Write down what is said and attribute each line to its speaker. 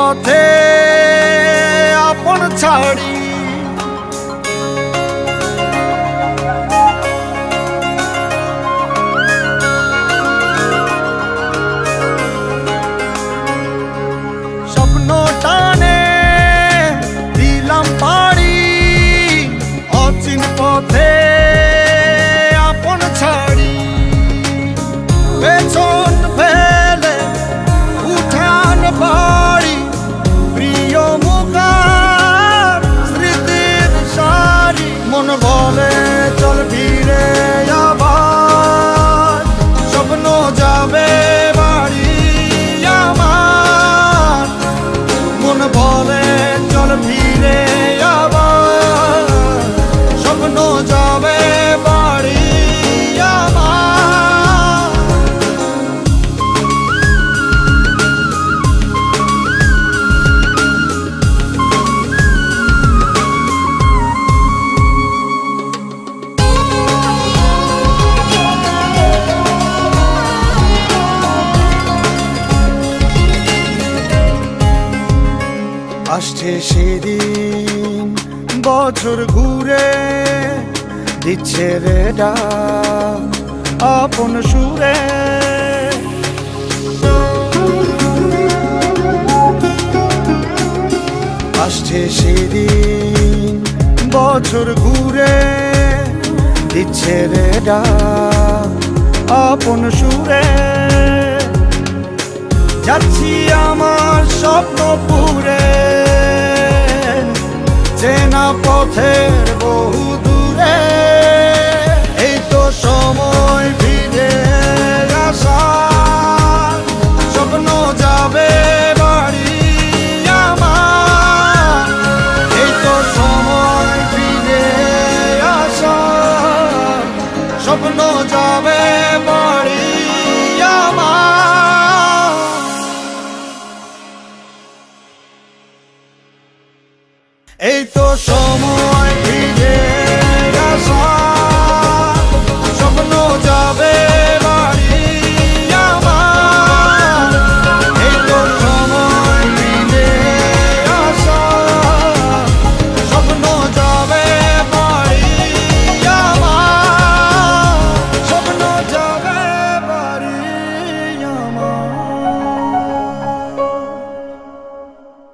Speaker 1: পথে আপন ছাড়ি স্বপ্ন টানে দিলাম পাড়ি অচিন পথে আপন ছাড়ি পেছন ফেলে উঠান বাড়ি প্রিয় মুখার স্মৃতির সারি মন বলে চল ফিরে আবার স্বপ্ন যাবে বাড়ি আমার মন বলে চল ফিরে আবার স্বপ্ন যাবে বাড়ি আমার আসছে সেদিন বছর ঘুরে দিচ্ছে রে ডাক আপন সুরে আসছে সেদিন বছর ঘুরে দিচ্ছে রে ডাক আপন সুরে যাচ্ছি আমার স্বপ্ন পুরে চেনা পথের বহু দূরে এই তো সময় ফিরে আসার স্বপ্ন যাবে বাড়ি আমার এই তো সময় ফিরে আসার স্বপ্ন যাবে বাড়ি আমার এই তো